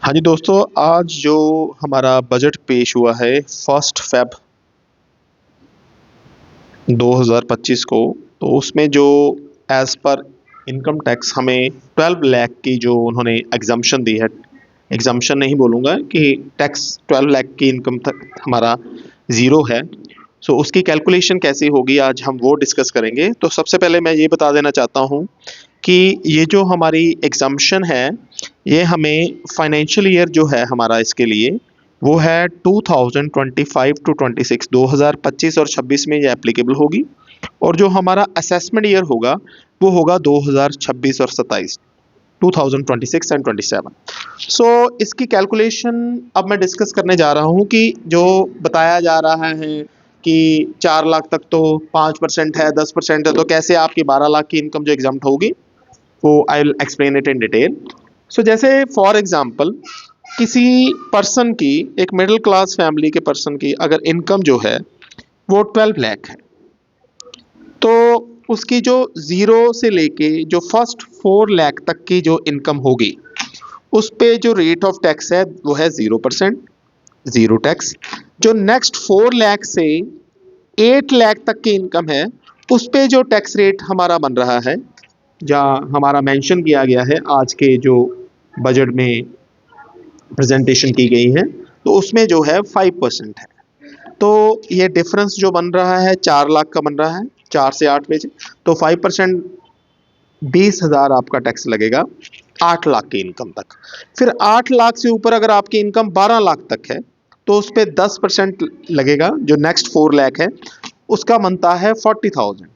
हाँ जी दोस्तों, आज जो हमारा बजट पेश हुआ है 1 फ़रवरी 2025 को, तो उसमें जो एज़ पर इनकम टैक्स हमें 12 लाख की जो उन्होंने एग्जम्पशन दी है, एग्जम्पशन नहीं बोलूँगा कि टैक्स 12 लाख की इनकम तक हमारा ज़ीरो है। सो उसकी कैलकुलेशन कैसी होगी आज हम वो डिस्कस करेंगे। तो सबसे पहले मैं ये बता देना चाहता हूँ कि ये जो हमारी एग्जम्पशन है, ये हमें फाइनेंशियल ईयर जो है हमारा इसके लिए वो है 2025 टू 26, 2025 और 26 में ये एप्लीकेबल होगी। और जो हमारा असेसमेंट ईयर होगा वो होगा 2026 और 27, 2026 एंड 27। सो इसकी कैलकुलेशन अब मैं डिस्कस करने जा रहा हूँ कि जो बताया जा रहा है कि 4 लाख तक तो 5% है, 10% है, तो कैसे आपकी 12 लाख की इनकम जो एग्जाम्प्ट होगी, वो I will explain it in detail. So जैसे फॉर एग्जांपल किसी पर्सन की, एक मिडिल क्लास फैमिली के पर्सन की अगर इनकम जो है वो 12 लाख है, तो उसकी जो ज़ीरो से लेके जो फर्स्ट 4 लाख तक की जो इनकम होगी, उस पे जो रेट ऑफ टैक्स है वो है 0%, ज़ीरो टैक्स। जो नेक्स्ट 4 लाख से 8 लाख तक की इनकम है, उस पे जो टैक्स रेट हमारा बन रहा है, जहाँ हमारा मेंशन किया गया है आज के जो बजट में प्रेजेंटेशन की गई है, तो उसमें जो है 5% है। तो ये डिफरेंस जो बन रहा है 4 लाख का बन रहा है, 4 से 8 में से, तो 5% 20,000 आपका टैक्स लगेगा 8 लाख की इनकम तक। फिर 8 लाख से ऊपर अगर आपकी इनकम 12 लाख तक है, तो उस पर 10% लगेगा। जो नेक्स्ट 4 लाख है उसका बनता है 40,000।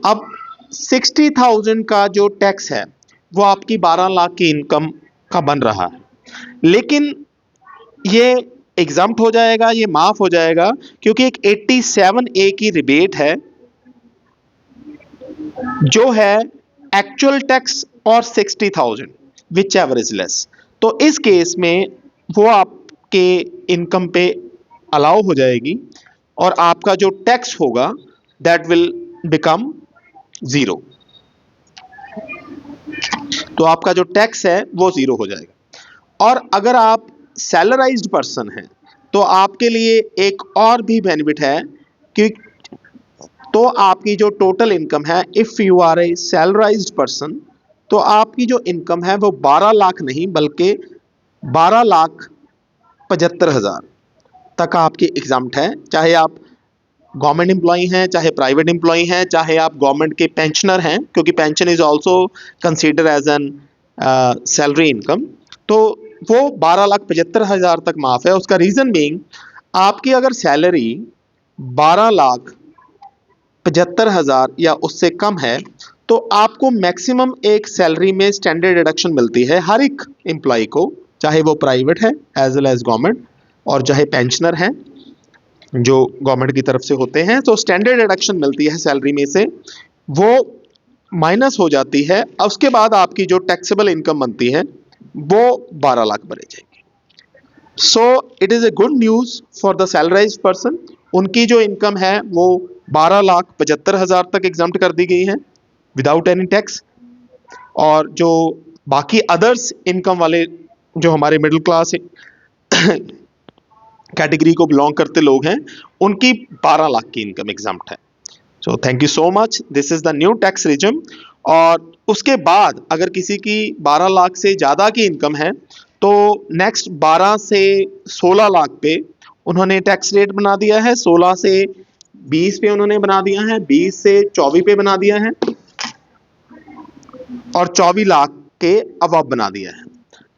अब 60,000 का जो टैक्स है वो आपकी 12 लाख की इनकम का बन रहा है, लेकिन ये एग्जाम्प्ट हो जाएगा, ये माफ हो जाएगा, क्योंकि एक 87A की रिबेट है जो है एक्चुअल टैक्स और 60,000 विच एवर इज लेस। तो इस केस में वो आपके इनकम पे अलाउ हो जाएगी और आपका जो टैक्स होगा दैट विल बिकम जीरो। तो आपका जो टैक्स है वो जीरो हो जाएगा। और अगर आप सैलराइज्ड पर्सन हैं तो आपके लिए एक और भी बेनिफिट है कि तो आपकी जो टोटल इनकम है, if you are a salaried person, तो आपकी जो इनकम है वो 12 लाख नहीं बल्कि 12,75,000 तक आपकी एग्जाम्प्ट है। चाहे आप गवर्नमेंट एम्प्लॉई हैं, चाहे प्राइवेट एम्प्लॉई हैं, चाहे आप गवर्नमेंट के पेंशनर हैं, क्योंकि pension is also consider as an salary income. तो वो 12,75,000 तक माफ है। उसका रीज़न बीइंग, आपकी अगर सैलरी 12,75,000 या उससे कम है, तो आपको मैक्सिमम एक सैलरी में स्टैंडर्ड डिडक्शन मिलती है हर एक एम्प्लॉय को, चाहे वो प्राइवेट है एज वेल एज गवर्नमेंट, और चाहे पेंशनर हैं जो गवर्नमेंट की तरफ से होते हैं। तो स्टैंडर्ड डिडक्शन मिलती है सैलरी में से, वो माइनस हो जाती है। उसके बाद आपकी जो टैक्सेबल इनकम बनती है वो 12 लाख बनी जाएगी। So it is a good news for the salaried person. उनकी जो इनकम है वो 12,75,000 तक एग्जाम्प्ट कर दी गई है विदाउट एनी टैक्स। और जो बाकी अदर्स इनकम वाले जो हमारे मिडिल क्लास कैटेगरी को बिलोंग करते लोग हैं, उनकी 12 लाख की इनकम एग्जाम्प्ट है। So thank you so much, this is the new tax regime. और उसके बाद अगर किसी की 12 लाख से ज़्यादा की इनकम है, तो नेक्स्ट 12 से 16 लाख पे उन्होंने टैक्स रेट बना दिया है, 16 से 20 पे उन्होंने बना दिया है, 20 से 24 पे बना दिया है, और 24 लाख के अबव बना दिया है।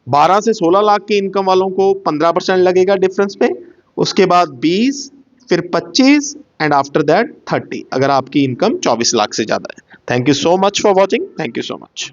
12 से 16 लाख की इनकम वालों को 15% लगेगा डिफरेंस पे, उसके बाद 20, फिर 25 एंड आफ्टर दैट 30 अगर आपकी इनकम 24 लाख से ज़्यादा है। Thank you so much for watching, thank you so much.